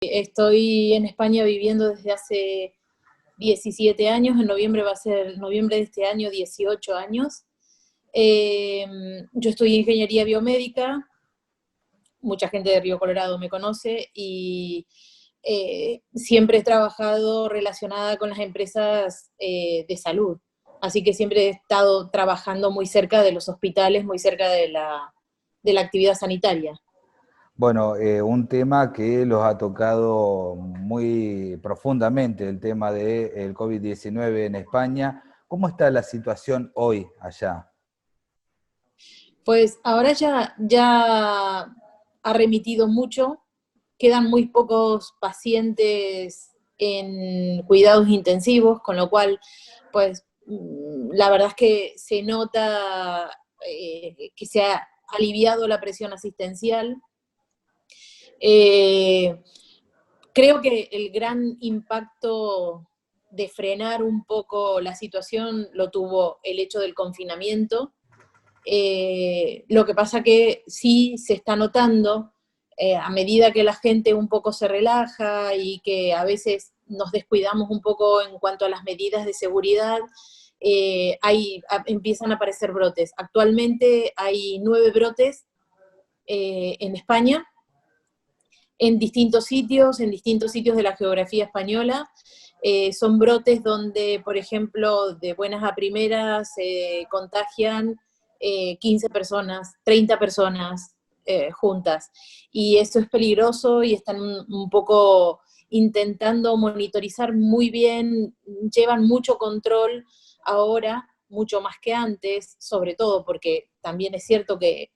Estoy en España viviendo desde hace 17 años, en noviembre va a ser, noviembre de este año, 18 años. Yo estudié ingeniería biomédica, mucha gente de Río Colorado me conoce, y siempre he trabajado relacionada con las empresas de salud. Así que siempre he estado trabajando muy cerca de los hospitales, muy cerca de la actividad sanitaria. Bueno, un tema que los ha tocado muy profundamente, el tema del COVID-19 en España. ¿Cómo está la situación hoy allá? Pues ahora ya ha remitido mucho, quedan muy pocos pacientes en cuidados intensivos, con lo cual, pues la verdad es que se nota que se ha aliviado la presión asistencial. Eh, Creo que el gran impacto de frenar un poco la situación lo tuvo el hecho del confinamiento. Lo que pasa que sí se está notando, a medida que la gente un poco se relaja y que a veces nos descuidamos un poco en cuanto a las medidas de seguridad, empiezan a aparecer brotes. Actualmente hay 9 brotes en España, en distintos sitios de la geografía española. Son brotes donde, por ejemplo, de buenas a primeras se contagian 15 personas, 30 personas juntas. Y esto es peligroso y están un poco intentando monitorizar muy bien, llevan mucho control ahora, mucho más que antes, sobre todo porque también es cierto que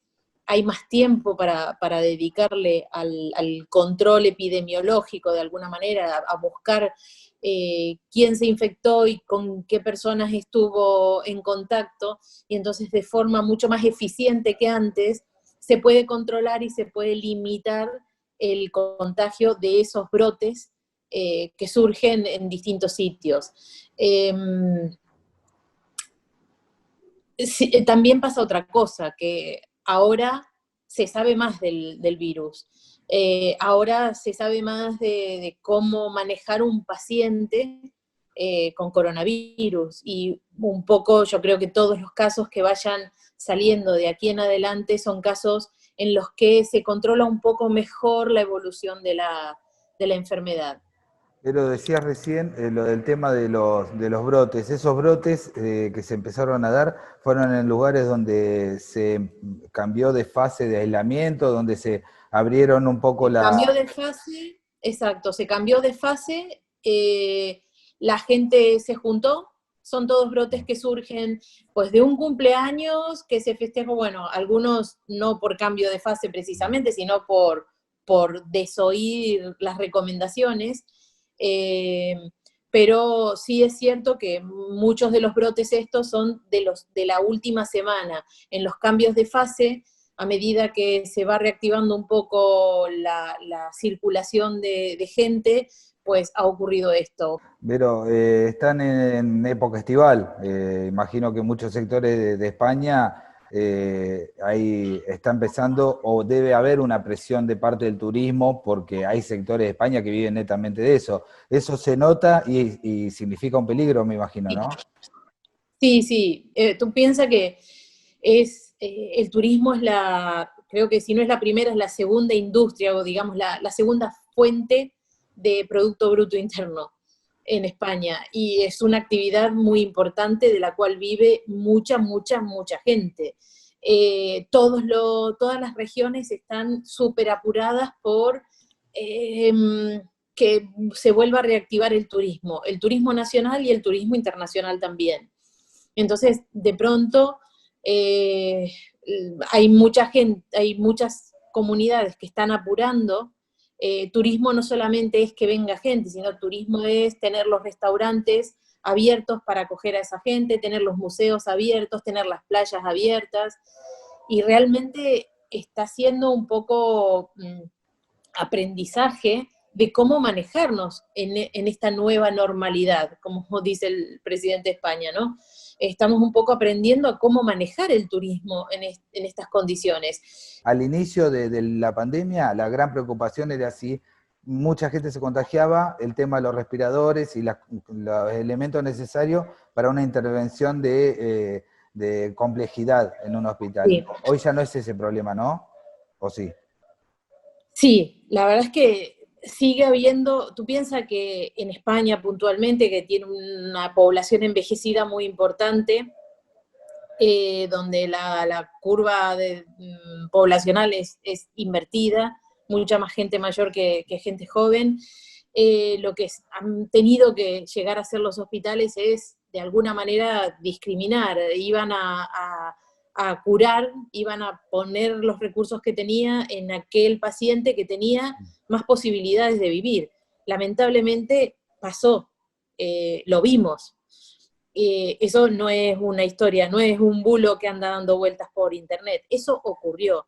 hay más tiempo para dedicarle al control epidemiológico de alguna manera, a buscar quién se infectó y con qué personas estuvo en contacto, y entonces de forma mucho más eficiente que antes se puede controlar y se puede limitar el contagio de esos brotes que surgen en distintos sitios. Sí, también pasa otra cosa, que ahora se sabe más del virus. Ahora se sabe más de cómo manejar un paciente con coronavirus, y un poco yo creo que todos los casos que vayan saliendo de aquí en adelante son casos en los que se controla un poco mejor la evolución de la enfermedad. Pero decías recién lo del tema de los brotes. Esos brotes que se empezaron a dar fueron en lugares donde se cambió de fase de aislamiento, donde se abrieron un poco Se la... cambió de fase, exacto, se cambió de fase, la gente se juntó, son todos brotes que surgen pues de un cumpleaños que se festejó, bueno, algunos no por cambio de fase precisamente, sino por desoír las recomendaciones, eh, pero sí es cierto que muchos de los brotes estos son de la última semana. En los cambios de fase, a medida que se va reactivando un poco la circulación de gente, pues ha ocurrido esto. Pero están en época estival. Imagino que muchos sectores de España ahí está empezando o debe haber una presión de parte del turismo porque hay sectores de España que viven netamente de eso. Eso se nota y significa un peligro, me imagino, ¿no? Sí, sí, tú piensas que el turismo es creo que si no es la primera, es la segunda industria, o digamos la segunda fuente de Producto Bruto Interno en España, y es una actividad muy importante de la cual vive mucha gente. Todas las regiones están súper apuradas por eh, que se vuelva a reactivar el turismo nacional y el turismo internacional también. Entonces, de pronto, eh, hay mucha gente, hay muchas comunidades que están apurando. Turismo no solamente es que venga gente, sino turismo es tener los restaurantes abiertos para acoger a esa gente, tener los museos abiertos, tener las playas abiertas, y realmente está siendo un poco aprendizaje de cómo manejarnos en esta nueva normalidad, como dice el presidente de España, ¿no? Estamos un poco aprendiendo a cómo manejar el turismo en estas condiciones. Al inicio de la pandemia, la gran preocupación era si mucha gente se contagiaba, el tema de los respiradores y los elementos necesarios para una intervención de complejidad en un hospital. Sí. Hoy ya no es ese problema, ¿no? ¿O sí? Sí, la verdad es que sigue habiendo, tú piensas que en España puntualmente, que tiene una población envejecida muy importante, donde la curva poblacional es invertida, mucha más gente mayor que gente joven, lo que han tenido que llegar a hacer los hospitales es, de alguna manera, discriminar. Iban a curar, iban a poner los recursos que tenía en aquel paciente que tenía más posibilidades de vivir. Lamentablemente pasó, lo vimos. Eso no es una historia, no es un bulo que anda dando vueltas por internet, eso ocurrió.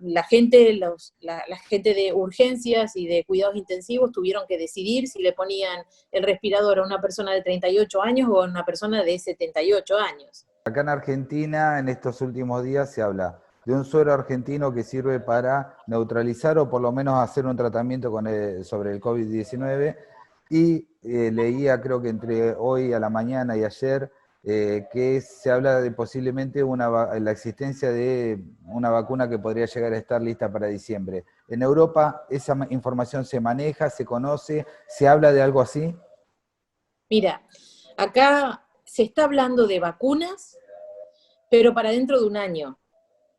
La gente de urgencias y de cuidados intensivos tuvieron que decidir si le ponían el respirador a una persona de 38 años o a una persona de 78 años. Acá en Argentina, en estos últimos días, se habla de un suero argentino que sirve para neutralizar o por lo menos hacer un tratamiento sobre el COVID-19, y leía, creo que entre hoy a la mañana y ayer, que se habla de posiblemente la existencia de una vacuna que podría llegar a estar lista para diciembre. ¿En Europa esa información se maneja, se conoce, se habla de algo así? Mira, acá se está hablando de vacunas, pero para dentro de un año.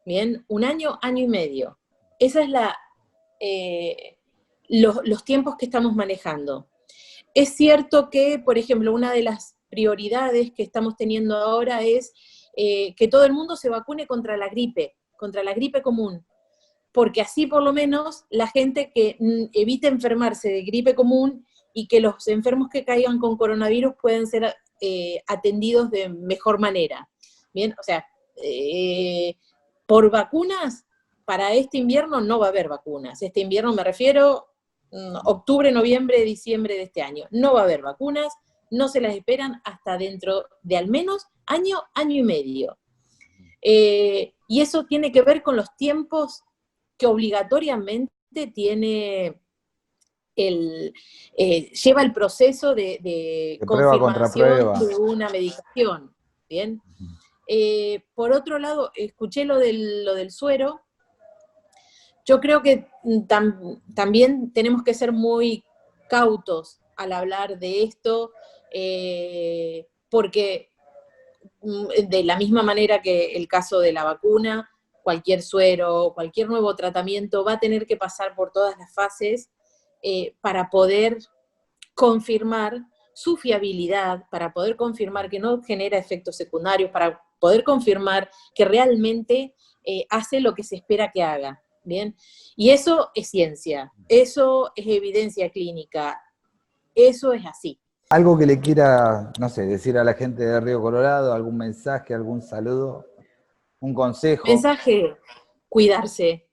Bien, un año, año y medio. Esa es los tiempos que estamos manejando. Es cierto que, por ejemplo, una de las prioridades que estamos teniendo ahora es que todo el mundo se vacune contra la gripe común, porque así por lo menos la gente que evite enfermarse de gripe común y que los enfermos que caigan con coronavirus pueden ser atendidos de mejor manera. Bien, o sea, por vacunas, para este invierno no va a haber vacunas. Este invierno me refiero octubre, noviembre, diciembre de este año. No va a haber vacunas, no se las esperan hasta dentro de al menos año, año y medio. Y eso tiene que ver con los tiempos que obligatoriamente tiene lleva el proceso de confirmación de una medicación. ¿Bien? Por otro lado, escuché lo del suero. Yo creo que también tenemos que ser muy cautos al hablar de esto, porque de la misma manera que el caso de la vacuna, cualquier suero, cualquier nuevo tratamiento va a tener que pasar por todas las fases para poder confirmar su fiabilidad, para poder confirmar que no genera efectos secundarios, para poder confirmar que realmente hace lo que se espera que haga. ¿Bien? Y eso es ciencia, eso es evidencia clínica, eso es así. Algo que le quiera, no sé, decir a la gente de Río Colorado, algún mensaje, algún saludo, un consejo. Mensaje, cuidarse,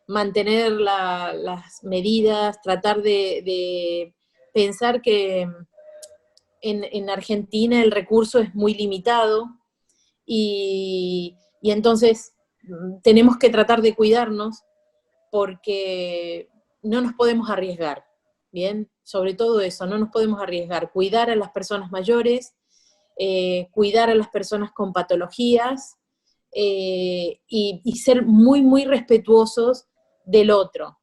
mantener las medidas, tratar de pensar que en Argentina el recurso es muy limitado y entonces tenemos que tratar de cuidarnos porque no nos podemos arriesgar, ¿bien? Sobre todo eso, no nos podemos arriesgar. Cuidar a las personas mayores, cuidar a las personas con patologías y ser muy, muy respetuosos del otro.